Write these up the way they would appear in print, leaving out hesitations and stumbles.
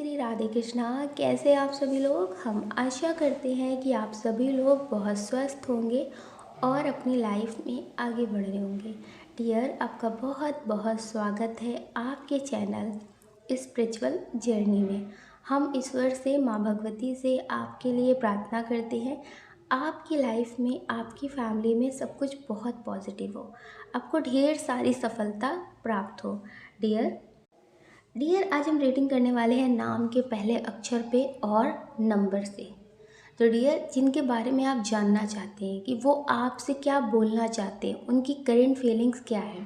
श्री राधे कृष्णा। कैसे आप सभी लोग। हम आशा करते हैं कि आप सभी लोग बहुत स्वस्थ होंगे और अपनी लाइफ में आगे बढ़ रहे होंगे। डियर, आपका बहुत बहुत स्वागत है आपके चैनल स्पिरिचुअल जर्नी में। हम ईश्वर से, माँ भगवती से आपके लिए प्रार्थना करते हैं आपकी लाइफ में, आपकी फैमिली में सब कुछ बहुत पॉजिटिव हो, आपको ढेर सारी सफलता प्राप्त हो। डियर, आज हम रेटिंग करने वाले हैं नाम के पहले अक्षर पे और नंबर से। तो डियर, जिनके बारे में आप जानना चाहते हैं कि वो आपसे क्या बोलना चाहते हैं, उनकी करेंट फीलिंग्स क्या है,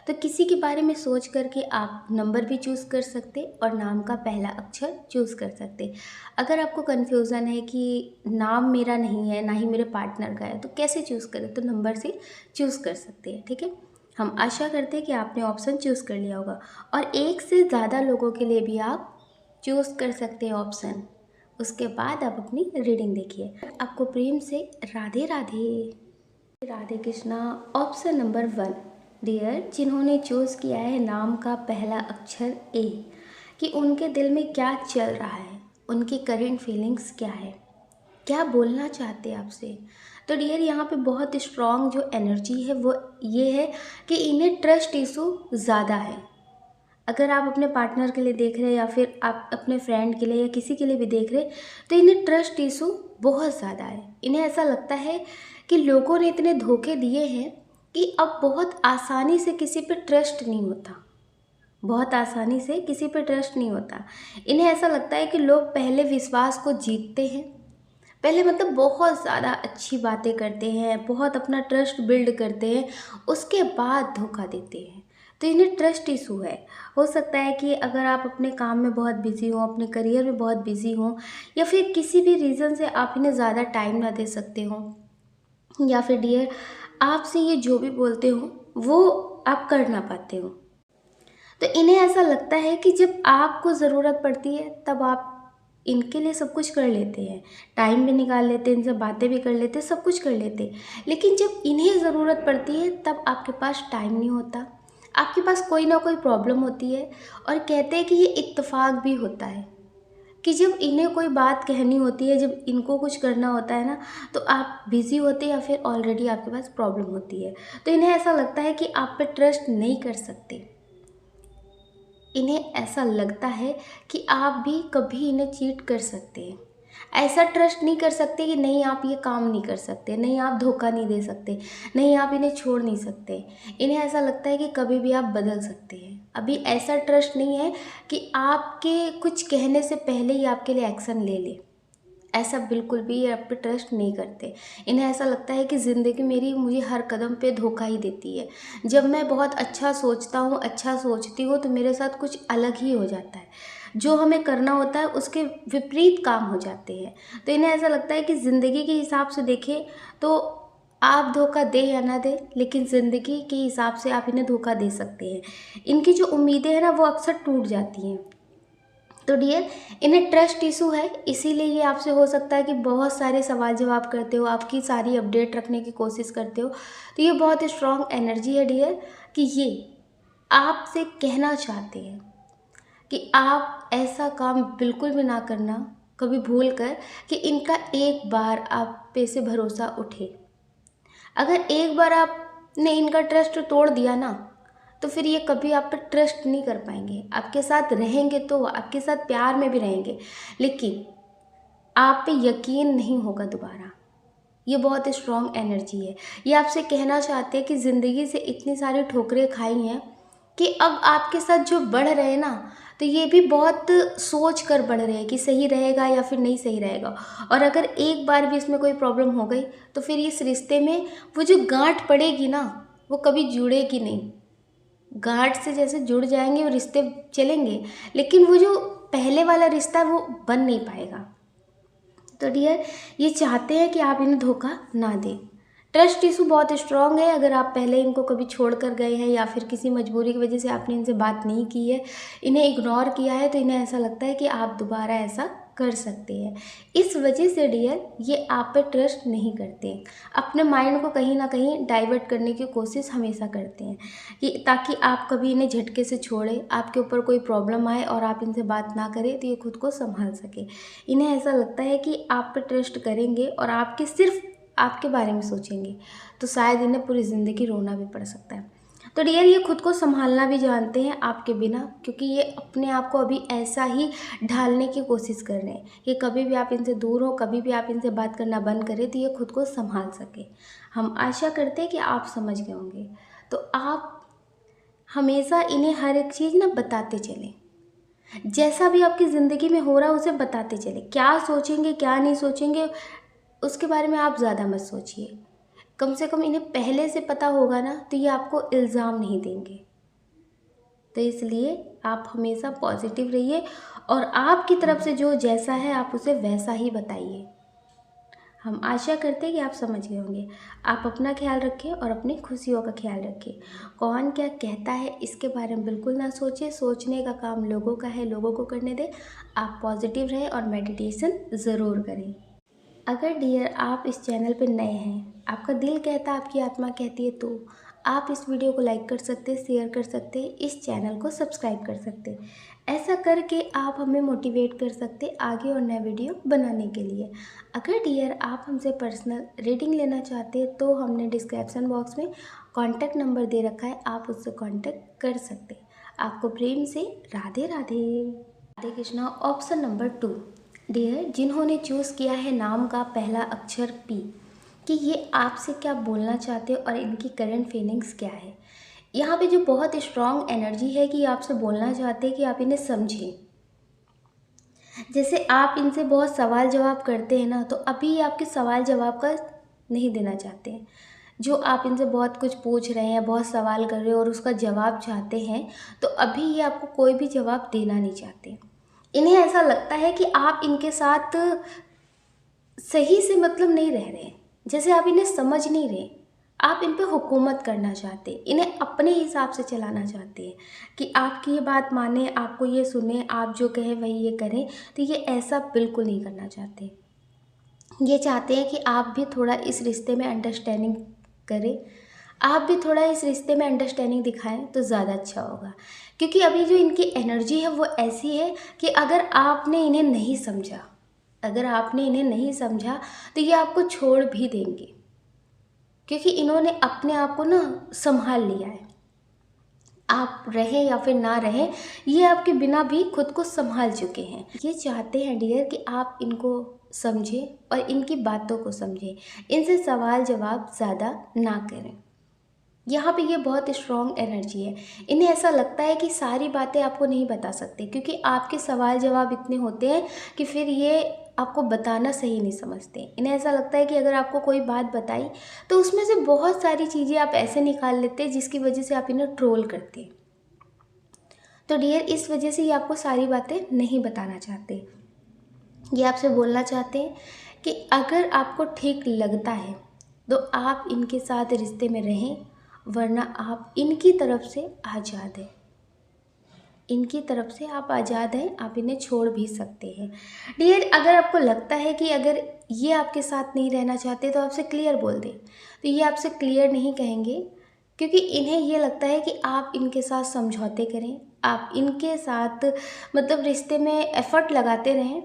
तो किसी के बारे में सोच करके आप नंबर भी चूज़ कर सकते और नाम का पहला अक्षर चूज़ कर सकते। अगर आपको कन्फ्यूज़न है कि नाम मेरा नहीं है, ना ही मेरे पार्टनर का है, तो कैसे चूज़ करें, तो नंबर से चूज़ कर सकते हैं। ठीक है, हम आशा करते हैं कि आपने ऑप्शन चूज़ कर लिया होगा और एक से ज़्यादा लोगों के लिए भी आप चूज़ कर सकते हैं ऑप्शन। उसके बाद आप अपनी रीडिंग देखिए। आपको प्रेम से Radhe Radhe. Radhe Krishna. Option number 1 dear, जिन्होंने चूज़ किया है नाम का पहला अक्षर ए, कि उनके दिल में क्या चल रहा है, उनकी करंट फीलिंग्स क्या है, क्या बोलना चाहते हैं आपसे। तो डियर, यहाँ पे बहुत स्ट्रॉन्ग जो एनर्जी है वो ये है कि इन्हें ट्रस्ट इशू ज़्यादा है। अगर आप अपने पार्टनर के लिए देख रहे हैं या फिर आप अपने फ्रेंड के लिए या किसी के लिए भी देख रहे हैं, तो इन्हें ट्रस्ट इशू बहुत ज़्यादा है। इन्हें ऐसा लगता है कि लोगों ने इतने धोखे दिए हैं कि अब बहुत आसानी से किसी पे ट्रस्ट नहीं होता, बहुत आसानी से किसी पे ट्रस्ट नहीं होता। इन्हें ऐसा लगता है कि लोग पहले विश्वास को जीतते हैं, पहले मतलब बहुत ज़्यादा अच्छी बातें करते हैं, बहुत अपना ट्रस्ट बिल्ड करते हैं, उसके बाद धोखा देते हैं। तो इन्हें ट्रस्ट इशू है। हो सकता है कि अगर आप अपने काम में बहुत बिजी हो, अपने करियर में बहुत बिजी हो, या फिर किसी भी रीज़न से आप इन्हें ज़्यादा टाइम ना दे सकते हो, या फिर डियर आपसे ये जो भी बोलते हो वो आप कर ना पाते हो। तो इन्हें ऐसा लगता है कि जब आपको ज़रूरत पड़ती है तब आप इनके लिए सब कुछ कर लेते हैं, टाइम भी निकाल लेते हैं, इनसे बातें भी कर लेते हैं, सब कुछ कर लेते हैं, लेकिन जब इन्हें ज़रूरत पड़ती है तब आपके पास टाइम नहीं होता, आपके पास कोई ना कोई प्रॉब्लम होती है। और कहते हैं कि ये इत्तेफाक भी होता है कि जब इन्हें कोई बात कहनी होती है, जब इनको कुछ करना होता है ना, तो आप बिज़ी होते हैं या फिर ऑलरेडी आपके पास प्रॉब्लम होती है। तो इन्हें ऐसा लगता है कि आप पे ट्रस्ट नहीं कर सकते। इन्हें ऐसा लगता है कि आप भी कभी इन्हें चीट कर सकते हैं, ऐसा ट्रस्ट नहीं कर सकते कि नहीं आप ये काम नहीं कर सकते, नहीं आप धोखा नहीं दे सकते, नहीं आप इन्हें छोड़ नहीं सकते। इन्हें ऐसा लगता है कि कभी भी आप बदल सकते हैं। अभी ऐसा ट्रस्ट नहीं है कि आपके कुछ कहने से पहले ही आपके लिए एक्शन ले ले, ऐसा बिल्कुल भी ये आप पे ट्रस्ट नहीं करते। इन्हें ऐसा लगता है कि ज़िंदगी मेरी मुझे हर कदम पे धोखा ही देती है, जब मैं बहुत अच्छा सोचता हूँ, अच्छा सोचती हूँ, तो मेरे साथ कुछ अलग ही हो जाता है, जो हमें करना होता है उसके विपरीत काम हो जाते हैं। तो इन्हें ऐसा लगता है कि ज़िंदगी के हिसाब से देखें तो आप धोखा दे या ना दे, लेकिन ज़िंदगी के हिसाब से आप इन्हें धोखा दे सकते हैं। इनकी जो उम्मीदें हैं ना वो अक्सर टूट जाती हैं। तो डियर, इन्हें ट्रस्ट इशू है, इसीलिए ये आपसे हो सकता है कि बहुत सारे सवाल जवाब करते हो, आपकी सारी अपडेट रखने की कोशिश करते हो। तो ये बहुत स्ट्रॉन्ग एनर्जी है डियर, कि ये आपसे कहना चाहते हैं कि आप ऐसा काम बिल्कुल भी ना करना कभी भूल कर, कि इनका एक बार आप पे से भरोसा उठे। अगर एक बार आपने इनका ट्रस्ट तोड़ दिया ना, तो फिर ये कभी आप पर ट्रस्ट नहीं कर पाएंगे। आपके साथ रहेंगे तो आपके साथ प्यार में भी रहेंगे, लेकिन आप पे यकीन नहीं होगा दोबारा। ये बहुत स्ट्रॉन्ग एनर्जी है। ये आपसे कहना चाहते हैं कि ज़िंदगी से इतनी सारी ठोकरें खाई हैं कि अब आपके साथ जो बढ़ रहे हैं ना, तो ये भी बहुत सोच कर बढ़ रहे हैं कि सही रहेगा या फिर नहीं सही रहेगा। और अगर एक बार भी इसमें कोई प्रॉब्लम हो गई तो फिर इस रिश्ते में वो जो गांठ पड़ेगी ना, वो कभी जुड़ेगी नहीं। गांठ से जैसे जुड़ जाएंगे वो रिश्ते चलेंगे, लेकिन वो जो पहले वाला रिश्ता है वो बन नहीं पाएगा। तो डियर, ये चाहते हैं कि आप इन्हें धोखा ना दें, ट्रस्ट इशू बहुत स्ट्रॉन्ग है। अगर आप पहले इनको कभी छोड़ कर गए हैं या फिर किसी मजबूरी की वजह से आपने इनसे बात नहीं की है, इन्हें इग्नोर किया है, तो इन्हें ऐसा लगता है कि आप दोबारा ऐसा कर सकते हैं। इस वजह से डियर ये आप पे ट्रस्ट नहीं करते हैं। अपने माइंड को कहीं ना कहीं डाइवर्ट करने की कोशिश हमेशा करते हैं कि ताकि आप कभी इन्हें झटके से छोड़े, आपके ऊपर कोई प्रॉब्लम आए और आप इनसे बात ना करें तो ये खुद को संभाल सके। इन्हें ऐसा लगता है कि आप पे ट्रस्ट करेंगे और आपके सिर्फ आपके बारे में सोचेंगे तो शायद इन्हें पूरी ज़िंदगी रोना भी पड़ सकता है। तो डियर ये खुद को संभालना भी जानते हैं आपके बिना, क्योंकि ये अपने आप को अभी ऐसा ही ढालने की कोशिश कर रहे हैं कि कभी भी आप इनसे दूर हो, कभी भी आप इनसे बात करना बंद करें तो ये खुद को संभाल सके। हम आशा करते हैं कि आप समझ गए होंगे। तो आप हमेशा इन्हें हर एक चीज़ ना बताते चलें, जैसा भी आपकी ज़िंदगी में हो रहा है उसे बताते चलें। क्या सोचेंगे क्या नहीं सोचेंगे उसके बारे में आप ज़्यादा मत सोचिए। कम से कम इन्हें पहले से पता होगा ना तो ये आपको इल्ज़ाम नहीं देंगे। तो इसलिए आप हमेशा पॉजिटिव रहिए और आपकी तरफ से जो जैसा है आप उसे वैसा ही बताइए। हम आशा करते हैं कि आप समझ गए होंगे। आप अपना ख्याल रखें और अपनी खुशियों का ख्याल रखें। कौन क्या कहता है इसके बारे में बिल्कुल ना सोचें। सोचने का काम लोगों का है, लोगों को करने दें। आप पॉजिटिव रहें और मेडिटेशन ज़रूर करें। अगर डियर आप इस चैनल पर नए हैं, आपका दिल कहता है, आपकी आत्मा कहती है, तो आप इस वीडियो को लाइक कर सकते हैं, शेयर कर सकते हैं, इस चैनल को सब्सक्राइब कर सकते हैं। ऐसा करके आप हमें मोटिवेट कर सकते हैं आगे और नए वीडियो बनाने के लिए। अगर डियर आप हमसे पर्सनल रीडिंग लेना चाहते हैं तो हमने डिस्क्रिप्शन बॉक्स में कॉन्टैक्ट नंबर दे रखा है, आप उससे कॉन्टैक्ट कर सकते हैं। आपको प्रेम से Radhe Radhe. Radhe Krishna. Option number 2 dear जिन्होंने चूज़ किया है नाम का पहला अक्षर पी, कि ये आपसे क्या बोलना चाहते हैं और इनकी करंट फीलिंग्स क्या है। यहाँ पे जो बहुत स्ट्रॉन्ग एनर्जी है कि आपसे बोलना चाहते हैं कि आप इन्हें समझें। जैसे आप इनसे बहुत सवाल जवाब करते हैं ना, तो अभी ये आपके सवाल जवाब का नहीं देना चाहते हैं। जो आप इनसे बहुत कुछ पूछ रहे हैं, बहुत सवाल कर रहे हो और उसका जवाब चाहते हैं, तो अभी ये आपको कोई भी जवाब देना नहीं चाहते। इन्हें ऐसा लगता है कि आप इनके साथ सही से मतलब नहीं रह रहे, जैसे आप इन्हें समझ नहीं रहे। आप इन पे हुकूमत करना चाहते, इन्हें अपने हिसाब से चलाना चाहते हैं कि आपकी ये बात माने, आपको ये सुने, आप जो कहें वही ये करें। तो ये ऐसा बिल्कुल नहीं करना चाहते। ये चाहते हैं कि आप भी थोड़ा इस रिश्ते में अंडरस्टैंडिंग करें, आप भी थोड़ा इस रिश्ते में अंडरस्टैंडिंग दिखाएं तो ज़्यादा अच्छा होगा। क्योंकि अभी जो इनकी एनर्जी है वो ऐसी है कि अगर आपने इन्हें नहीं समझा, अगर आपने इन्हें नहीं समझा तो ये आपको छोड़ भी देंगे, क्योंकि इन्होंने अपने आप को ना संभाल लिया है। आप रहें या फिर ना रहें, ये आपके बिना भी खुद को संभाल चुके हैं। ये चाहते हैं डियर कि आप इनको समझें और इनकी बातों को समझें, इनसे सवाल जवाब ज़्यादा ना करें। यहाँ पे ये बहुत स्ट्रॉन्ग एनर्जी है। इन्हें ऐसा लगता है कि सारी बातें आपको नहीं बता सकते, क्योंकि आपके सवाल जवाब इतने होते हैं कि फिर ये आपको बताना सही नहीं समझते। इन्हें ऐसा लगता है कि अगर आपको कोई बात बताई तो उसमें से बहुत सारी चीज़ें आप ऐसे निकाल लेते हैं जिसकी वजह से आप इन्हें ट्रोल करते हैं। तो डियर इस वजह से ये आपको सारी बातें नहीं बताना चाहते। ये आपसे बोलना चाहते हैं कि अगर आपको ठीक लगता है तो आप इनके साथ रिश्ते में रहें, वरना आप इनकी तरफ से आज़ाद हैं। इनकी तरफ से आप आज़ाद हैं, आप इन्हें छोड़ भी सकते हैं। डियर अगर आपको लगता है कि अगर ये आपके साथ नहीं रहना चाहते तो आपसे क्लियर बोल दें, तो ये आपसे क्लियर नहीं कहेंगे, क्योंकि इन्हें ये लगता है कि आप इनके साथ समझौते करें, आप इनके साथ मतलब रिश्ते में एफ़र्ट लगाते रहें।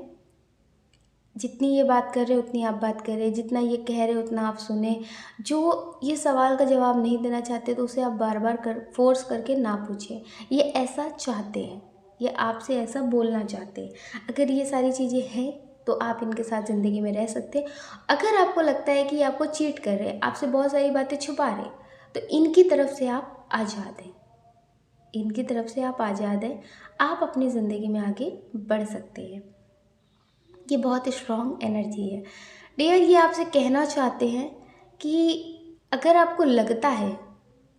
जितनी ये बात कर रहे उतनी आप बात करें, जितना ये कह रहे उतना आप सुने। जो ये सवाल का जवाब नहीं देना चाहते तो उसे आप बार बार फोर्स करके ना पूछें। ये ऐसा चाहते हैं, ये आपसे ऐसा बोलना चाहते हैं। अगर ये सारी चीज़ें हैं तो आप इनके साथ ज़िंदगी में रह सकते हैं। अगर आपको लगता है कि आपको चीट कर रहे हैं, आपसे बहुत सारी बातें छुपा रहे, तो इनकी तरफ से आप आज़ाद हैं, इनकी तरफ से आप आज़ाद हैं। आप अपनी ज़िंदगी में आगे बढ़ सकते हैं। ये बहुत स्ट्रॉन्ग एनर्जी है। डियर ये आपसे कहना चाहते हैं कि अगर आपको लगता है,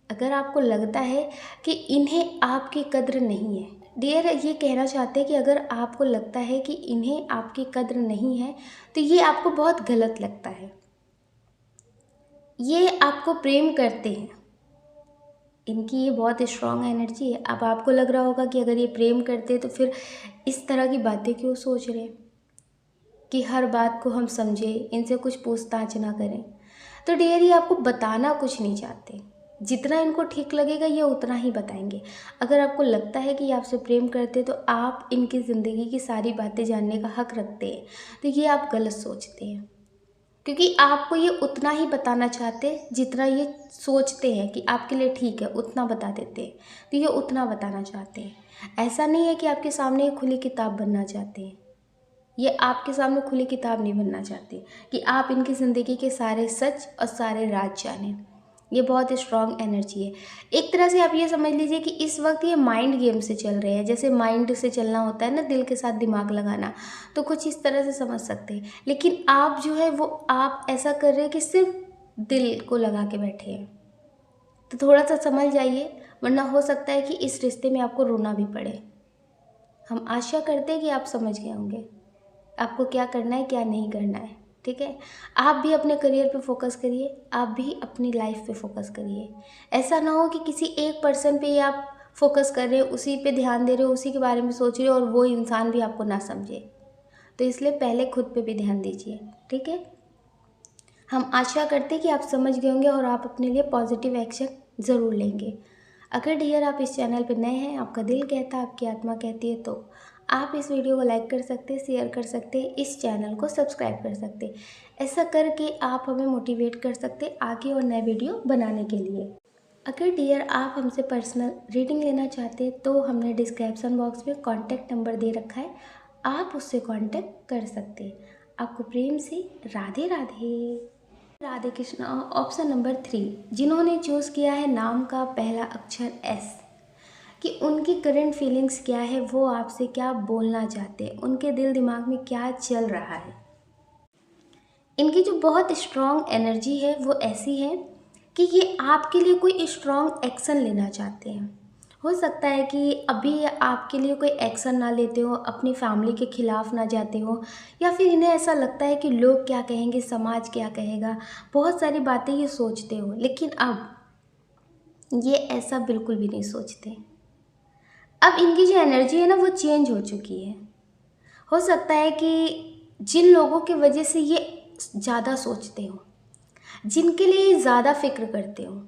अगर आपको लगता है कि इन्हें आपकी कद्र नहीं है, डियर ये कहना चाहते हैं कि अगर आपको लगता है कि इन्हें आपकी कद्र नहीं है तो ये आपको बहुत गलत लगता है। ये आपको प्रेम करते हैं। इनकी ये बहुत स्ट्रॉन्ग एनर्जी है। अब आपको लग रहा होगा कि अगर ये प्रेम करते तो फिर इस तरह की बातें क्यों सोच रहे हैं कि हर बात को हम समझें, इनसे कुछ पूछताछ ना करें। तो डियर, ये आपको बताना कुछ नहीं चाहते। जितना इनको ठीक लगेगा ये उतना ही बताएंगे। अगर आपको लगता है कि ये आपसे प्रेम करते तो आप इनकी ज़िंदगी की सारी बातें जानने का हक रखते हैं, तो ये आप गलत सोचते हैं। क्योंकि आपको ये उतना ही बताना चाहते हैं जितना ये सोचते हैं कि आपके लिए ठीक है, उतना बता देते हैं। तो ये उतना बताना चाहते हैं। ऐसा नहीं है कि आपके सामने एक खुली किताब बनना चाहते हैं। ये आपके सामने खुली किताब नहीं बनना चाहते कि आप इनकी ज़िंदगी के सारे सच और सारे राज जानें। ये बहुत स्ट्रॉन्ग एनर्जी है। एक तरह से आप ये समझ लीजिए कि इस वक्त ये माइंड गेम से चल रहे हैं। जैसे माइंड से चलना होता है ना, दिल के साथ दिमाग लगाना, तो कुछ इस तरह से समझ सकते हैं। लेकिन आप जो है वो आप ऐसा कर रहे हैं कि सिर्फ दिल को लगा के बैठे हैं। तो थोड़ा सा समझ जाइए, वरना हो सकता है कि इस रिश्ते में आपको रोना भी पड़े। हम आशा करते हैं कि आप समझ गए होंगे आपको क्या करना है, क्या नहीं करना है। ठीक है, आप भी अपने करियर पे फोकस करिए, आप भी अपनी लाइफ पे फोकस करिए। ऐसा ना हो कि किसी एक पर्सन पे ही आप फोकस कर रहे हो, उसी पे ध्यान दे रहे हो, उसी के बारे में सोच रहे हो और वो इंसान भी आपको ना समझे। तो इसलिए पहले खुद पे भी ध्यान दीजिए। ठीक है, हम आशा करते हैं कि आप समझ गए होंगे और आप अपने लिए पॉजिटिव एक्शन ज़रूर लेंगे। अगर डियर आप इस चैनल पर नए हैं, आपका दिल कहता है, आपकी आत्मा कहती है, तो आप इस वीडियो को लाइक कर सकते हैं, शेयर कर सकते हैं, इस चैनल को सब्सक्राइब कर सकते हैं। ऐसा करके आप हमें मोटिवेट कर सकते हैं आगे और नए वीडियो बनाने के लिए। अगर डियर आप हमसे पर्सनल रीडिंग लेना चाहते हैं तो हमने डिस्क्रिप्शन बॉक्स में कॉन्टैक्ट नंबर दे रखा है, आप उससे कॉन्टैक्ट कर सकते हैं। आपको प्रेम से राधे राधे। राधे कृष्ण। ऑप्शन नंबर 3, जिन्होंने चूज़ किया है नाम का पहला अक्षर एस, कि उनकी करंट फीलिंग्स क्या है, वो आपसे क्या बोलना चाहते हैं, उनके दिल दिमाग में क्या चल रहा है। इनकी जो बहुत स्ट्रॉन्ग एनर्जी है वो ऐसी है कि ये आपके लिए कोई स्ट्रॉन्ग एक्शन लेना चाहते हैं। हो सकता है कि अभी आपके लिए कोई एक्शन ना लेते हो, अपनी फैमिली के खिलाफ ना जाते हो, या फिर इन्हें ऐसा लगता है कि लोग क्या कहेंगे, समाज क्या कहेगा, बहुत सारी बातें ये सोचते हो। लेकिन अब ये ऐसा बिल्कुल भी नहीं सोचते। अब इनकी जो एनर्जी है ना वो चेंज हो चुकी है। हो सकता है कि जिन लोगों की वजह से ये ज़्यादा सोचते हो, जिनके लिए ज़्यादा फिक्र करते हो,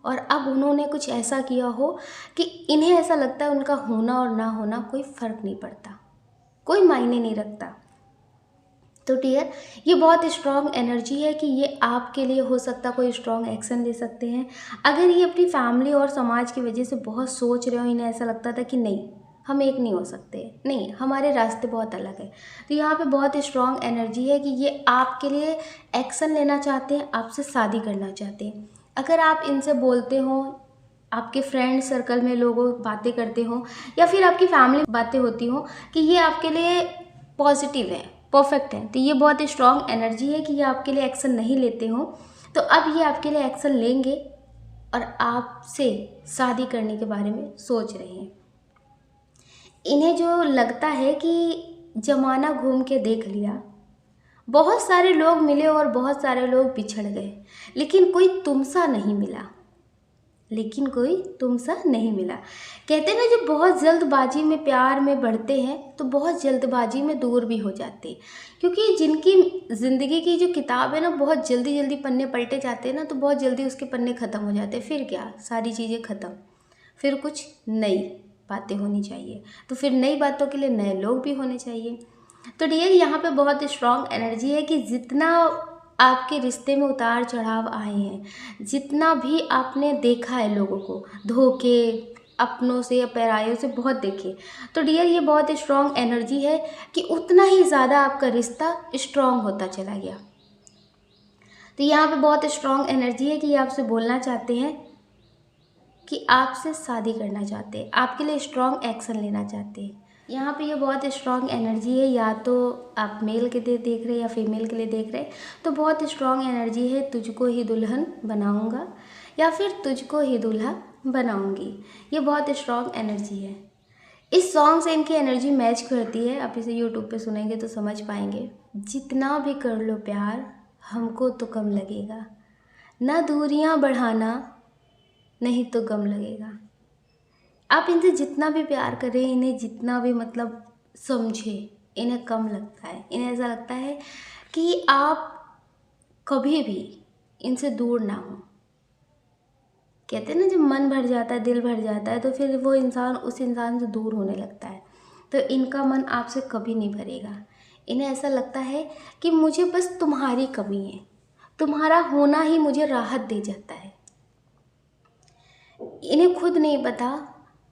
और अब उन्होंने कुछ ऐसा किया हो कि इन्हें ऐसा लगता है उनका होना और ना होना कोई फ़र्क नहीं पड़ता, कोई मायने नहीं रखता। तो डियर, ये बहुत स्ट्रॉन्ग एनर्जी है कि ये आपके लिए हो सकता कोई स्ट्रॉन्ग एक्शन ले सकते हैं। अगर ये अपनी फैमिली और समाज की वजह से बहुत सोच रहे हो, इन्हें ऐसा लगता था कि नहीं हम एक नहीं हो सकते, नहीं हमारे रास्ते बहुत अलग है, तो यहाँ पे बहुत स्ट्रॉन्ग एनर्जी है कि ये आपके लिए एक्शन लेना चाहते हैं, आपसे शादी करना चाहते हैं। अगर आप इनसे बोलते हो, आपके फ्रेंड सर्कल में लोग बातें करते हो, या फिर आपकी फैमिली बातें होती हो कि ये आपके लिए पॉजिटिव है, परफेक्ट है, तो ये बहुत स्ट्रॉन्ग एनर्जी है कि ये आपके लिए एक्शन नहीं लेते हो। तो अब ये आपके लिए एक्शन लेंगे और आपसे शादी करने के बारे में सोच रहे हैं। इन्हें जो लगता है कि ज़माना घूम के देख लिया, बहुत सारे लोग मिले और बहुत सारे लोग बिछड़ गए, लेकिन कोई तुमसा नहीं मिला, लेकिन कोई तुमसा नहीं मिला। कहते हैं ना, जब बहुत जल्दबाजी में प्यार में बढ़ते हैं तो बहुत जल्दबाजी में दूर भी हो जाते हैं। क्योंकि जिनकी ज़िंदगी की जो किताब है ना, बहुत जल्दी जल्दी पन्ने पलटे जाते हैं ना, तो बहुत जल्दी उसके पन्ने ख़त्म हो जाते हैं। फिर क्या, सारी चीज़ें ख़त्म, फिर कुछ नई बातें होनी चाहिए। तो फिर नई बातों के लिए नए लोग भी होने चाहिए। तो डियर, यहाँ पे बहुत स्ट्रॉन्ग एनर्जी है कि जितना आपके रिश्ते में उतार चढ़ाव आए हैं, जितना भी आपने देखा है लोगों को, धोखे अपनों से या परायों से बहुत देखे, तो डियर ये बहुत स्ट्रॉन्ग एनर्जी है कि उतना ही ज़्यादा आपका रिश्ता स्ट्रॉन्ग होता चला गया। तो यहाँ पे बहुत स्ट्रॉन्ग एनर्जी है कि ये आपसे बोलना चाहते हैं कि आपसे शादी करना चाहते हैं, आपके लिए स्ट्रॉन्ग एक्शन लेना चाहते हैं। यहाँ पे ये बहुत स्ट्रॉन्ग एनर्जी है, या तो आप मेल के लिए देख रहे हैं या फीमेल के लिए देख रहे हैं, तो बहुत स्ट्रॉन्ग एनर्जी है तुझको ही दुल्हन बनाऊंगा या फिर तुझको ही दूल्हा बनाऊंगी। ये बहुत स्ट्रॉन्ग एनर्जी है। इस सॉन्ग से इनकी एनर्जी मैच करती है। आप इसे यूट्यूब पे सुनेंगे तो समझ पाएंगे। जितना भी कर लो प्यार हमको तो कम लगेगा, ना दूरियां बढ़ाना, नहीं तो गम लगेगा। आप इनसे जितना भी प्यार करें, इन्हें जितना भी मतलब समझे, इन्हें कम लगता है। इन्हें ऐसा लगता है कि आप कभी भी इनसे दूर ना हो। कहते हैं ना, जब मन भर जाता है, दिल भर जाता है, तो फिर वो इंसान उस इंसान से दूर होने लगता है। तो इनका मन आपसे कभी नहीं भरेगा। इन्हें ऐसा लगता है कि मुझे बस तुम्हारी कमी है, तुम्हारा होना ही मुझे राहत दे जाता है। इन्हें खुद नहीं पता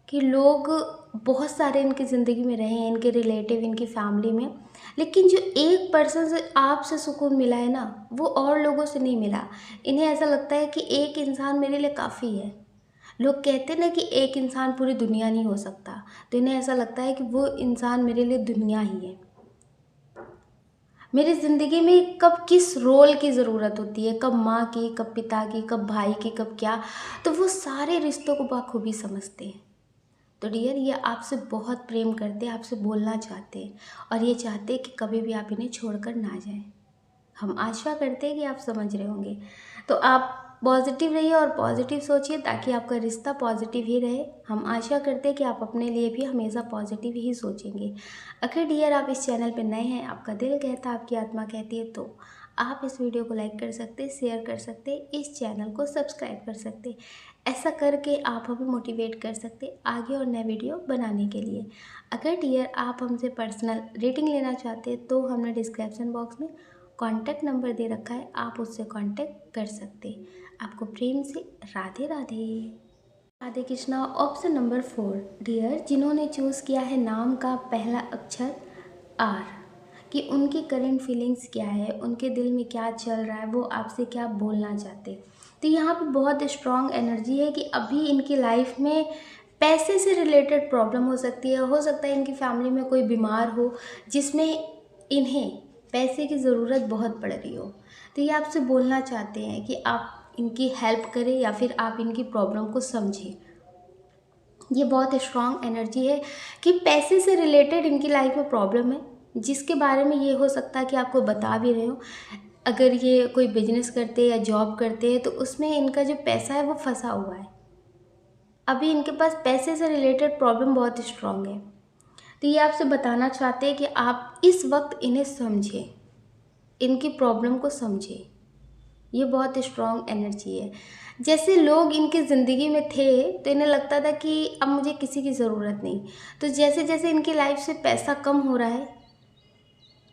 कि लोग बहुत सारे इनकी ज़िंदगी में रहे हैं, इनके रिलेटिव, इनकी फैमिली में, लेकिन जो एक पर्सन से आपसे सुकून मिला है ना, वो और लोगों से नहीं मिला। इन्हें ऐसा लगता है कि एक इंसान मेरे लिए काफ़ी है। लोग कहते हैं ना कि एक इंसान पूरी दुनिया नहीं हो सकता, तो इन्हें ऐसा लगता है कि वो इंसान मेरे लिए दुनिया ही है। मेरी ज़िंदगी में कब किस रोल की ज़रूरत होती है, कब माँ की, कब पिता की, कब भाई की, कब क्या, तो वो सारे रिश्तों को बखूबी समझते हैं। तो डियर, ये आपसे बहुत प्रेम करते हैं, आपसे बोलना चाहते हैं, और ये चाहते हैं कि कभी भी आप इन्हें छोड़कर ना जाएं। हम आशा करते हैं कि आप समझ रहे होंगे। तो आप पॉजिटिव रहिए और पॉजिटिव सोचिए, ताकि आपका रिश्ता पॉजिटिव ही रहे। हम आशा करते हैं कि आप अपने लिए भी हमेशा पॉजिटिव ही सोचेंगे। अगर डियर आप इस चैनल पर नए हैं, आपका दिल कहता है, आपकी आत्मा कहती है, तो आप इस वीडियो को लाइक कर सकते, शेयर कर सकते, इस चैनल को सब्सक्राइब कर सकते। ऐसा करके आप हमें मोटिवेट कर सकते आगे और नए वीडियो बनाने के लिए। अगर डियर आप हमसे पर्सनल रीडिंग लेना चाहते हैं, तो हमने डिस्क्रिप्शन बॉक्स में कॉन्टैक्ट नंबर दे रखा है, आप उससे कॉन्टैक्ट कर सकते। आपको प्रेम से Radhe Radhe. Radhe Krishna. Option number 4 dear, जिन्होंने चूज़ किया है नाम का पहला अक्षर आर, कि उनकी करंट फीलिंग्स क्या है, उनके दिल में क्या चल रहा है, वो आपसे क्या बोलना चाहते। तो यहाँ पे बहुत स्ट्रॉन्ग एनर्जी है कि अभी इनकी लाइफ में पैसे से रिलेटेड प्रॉब्लम हो सकती है। हो सकता है इनकी फैमिली में कोई बीमार हो, जिसमें इन्हें पैसे की ज़रूरत बहुत पड़ रही हो। तो ये आपसे बोलना चाहते हैं कि आप इनकी हेल्प करें या फिर आप इनकी प्रॉब्लम को समझें। ये बहुत स्ट्रॉन्ग एनर्जी है कि पैसे से रिलेटेड इनकी लाइफ में प्रॉब्लम है, जिसके बारे में ये हो सकता है कि आपको बता भी रहे हो। अगर ये कोई बिजनेस करते हैं या जॉब करते हैं, तो उसमें इनका जो पैसा है वो फंसा हुआ है। अभी इनके पास पैसे से रिलेटेड प्रॉब्लम बहुत स्ट्रॉन्ग है। तो ये आपसे बताना चाहते हैं कि आप इस वक्त इन्हें समझें, इनकी प्रॉब्लम को समझें। ये बहुत स्ट्रॉन्ग एनर्जी है। जैसे लोग इनकी ज़िंदगी में थे, तो इन्हें लगता था कि अब मुझे किसी की ज़रूरत नहीं। तो जैसे जैसे इनकी लाइफ से पैसा कम हो रहा है,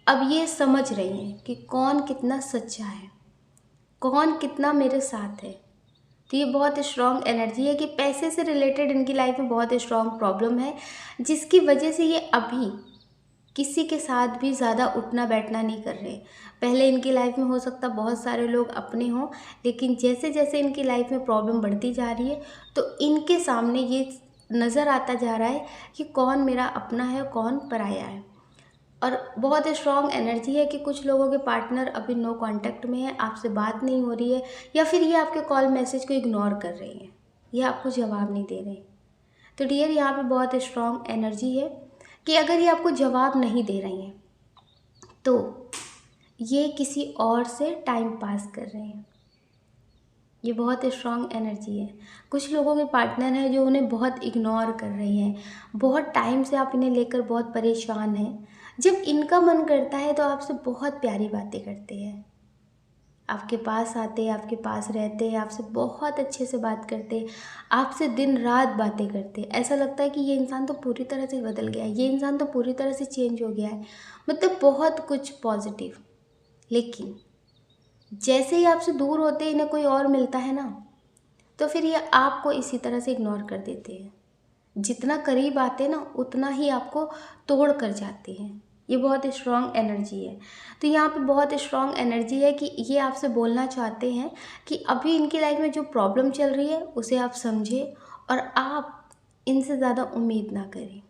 अब ये समझ रही हैं कि कौन कितना सच्चा है, कौन कितना मेरे साथ है। तो ये बहुत स्ट्रॉन्ग एनर्जी है कि पैसे से रिलेटेड इनकी लाइफ में बहुत स्ट्रॉन्ग प्रॉब्लम है, जिसकी वजह से ये अभी किसी के साथ भी ज़्यादा उठना बैठना नहीं कर रहे। पहले इनकी लाइफ में हो सकता बहुत सारे लोग अपने हों, लेकिन जैसे जैसे इनकी लाइफ में प्रॉब्लम बढ़ती जा रही है, तो इनके सामने ये नज़र आता जा रहा है कि कौन मेरा अपना है, कौन पराया है। और बहुत स्ट्रॉन्ग एनर्जी है कि कुछ लोगों के पार्टनर अभी नो कांटेक्ट में है, आपसे बात नहीं हो रही है, या फिर ये आपके कॉल मैसेज को इग्नोर कर रहे हैं, ये आपको जवाब नहीं दे रहे। तो डियर, यहाँ पे बहुत स्ट्रॉन्ग एनर्जी है कि अगर ये आपको जवाब नहीं दे रही हैं, तो ये किसी और से टाइम पास कर रहे हैं। ये बहुत स्ट्रॉन्ग एनर्जी है। कुछ लोगों के पार्टनर हैं जो उन्हें बहुत इग्नोर कर रहे हैं, बहुत टाइम से आप इन्हें लेकर बहुत परेशान हैं। जब इनका मन करता है तो आपसे बहुत प्यारी बातें करते हैं, आपके पास आते हैं, आपके पास रहते हैं, आपसे बहुत अच्छे से बात करते हैं, आपसे दिन रात बातें करते हैं। ऐसा लगता है कि ये इंसान तो पूरी तरह से बदल गया है, ये इंसान तो पूरी तरह से चेंज हो गया है, मतलब बहुत कुछ पॉजिटिव। लेकिन जैसे ही आपसे दूर होते हैं, इन्हें कोई और मिलता है ना, तो फिर ये आपको इसी तरह से इग्नोर कर देते हैं। जितना करीब आते हैं ना, उतना ही आपको तोड़ कर जाते हैं। ये बहुत स्ट्रॉन्ग एनर्जी है। तो यहाँ पे बहुत स्ट्रॉन्ग एनर्जी है कि ये आपसे बोलना चाहते हैं कि अभी इनकी लाइफ में जो प्रॉब्लम चल रही है उसे आप समझें, और आप इनसे ज़्यादा उम्मीद ना करें।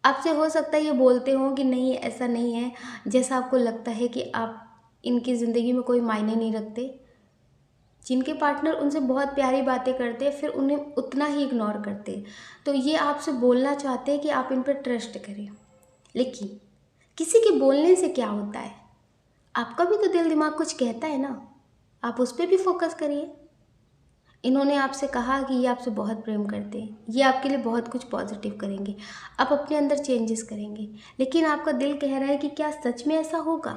आपसे हो सकता है ये बोलते हो कि नहीं, ऐसा नहीं है, जैसा आपको लगता है कि आप इनकी ज़िंदगी में कोई मायने नहीं रखते। जिनके पार्टनर उनसे बहुत प्यारी बातें करते हैं, फिर उन्हें उतना ही इग्नोर करते हैं। तो ये आपसे बोलना चाहते हैं कि आप इन पर ट्रस्ट करें। लेकिन किसी के बोलने से क्या होता है, आपका भी तो दिल दिमाग कुछ कहता है ना। आप उस पर भी फोकस करिए। इन्होंने आपसे कहा कि ये आपसे बहुत प्रेम करते हैं, ये आपके लिए बहुत कुछ पॉजिटिव करेंगे, आप अपने अंदर चेंजेस करेंगे, लेकिन आपका दिल कह रहा है कि क्या सच में ऐसा होगा?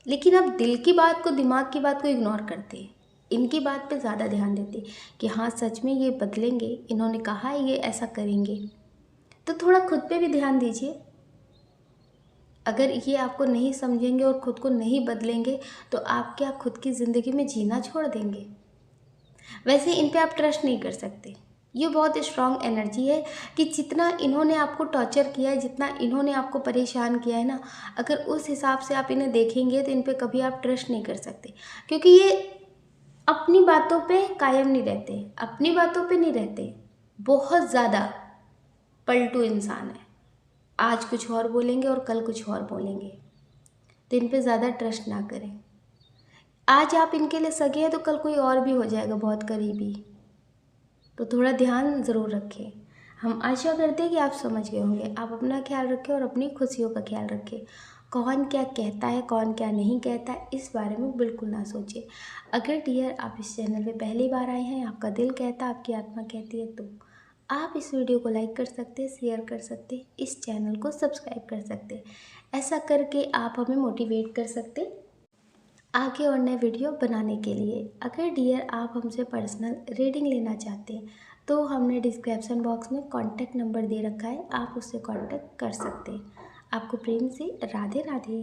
लेकिन आप दिल की बात को, दिमाग की बात को इग्नोर करते हैं, इनकी बात पे ज़्यादा ध्यान देते हैं कि हाँ सच में ये बदलेंगे, इन्होंने कहा है ये ऐसा करेंगे। तो थोड़ा खुद पे भी ध्यान दीजिए। अगर ये आपको नहीं समझेंगे और ख़ुद को नहीं बदलेंगे तो आप क्या खुद की ज़िंदगी में जीना छोड़ देंगे? वैसे इन पे आप ट्रस्ट नहीं कर सकते। ये बहुत स्ट्रॉन्ग एनर्जी है कि जितना इन्होंने आपको टॉर्चर किया है, जितना इन्होंने आपको परेशान किया है ना, अगर उस हिसाब से आप इन्हें देखेंगे तो इन पे कभी आप ट्रस्ट नहीं कर सकते, क्योंकि ये अपनी बातों पे कायम नहीं रहते, अपनी बातों पे नहीं रहते, बहुत ज़्यादा पलटू इंसान है। आज कुछ और बोलेंगे और कल कुछ और बोलेंगे, तो इन पे ज़्यादा ट्रस्ट ना करें। आज आप इनके लिए सगे हैं तो कल कोई और भी हो जाएगा बहुत करीबी, तो थोड़ा ध्यान ज़रूर रखें। हम आशा करते हैं कि आप समझ गए होंगे। आप अपना ख्याल रखें और अपनी खुशियों का ख्याल रखें। कौन क्या कहता है, कौन क्या नहीं कहता है, इस बारे में बिल्कुल ना सोचें। अगर डियर आप इस चैनल पे पहली बार आए हैं, आपका दिल कहता है, आपकी आत्मा कहती है, तो आप इस वीडियो को लाइक कर सकते हैं, शेयर कर सकते हैं, इस चैनल को सब्सक्राइब कर सकते हैं। ऐसा करके आप हमें मोटिवेट कर सकते हैं आगे और नए वीडियो बनाने के लिए। अगर डियर आप हमसे पर्सनल रीडिंग लेना चाहते हैं तो हमने डिस्क्रिप्शन बॉक्स में कॉन्टैक्ट नंबर दे रखा है, आप उससे कॉन्टैक्ट कर सकते हैं। आपको प्रेम से राधे राधे।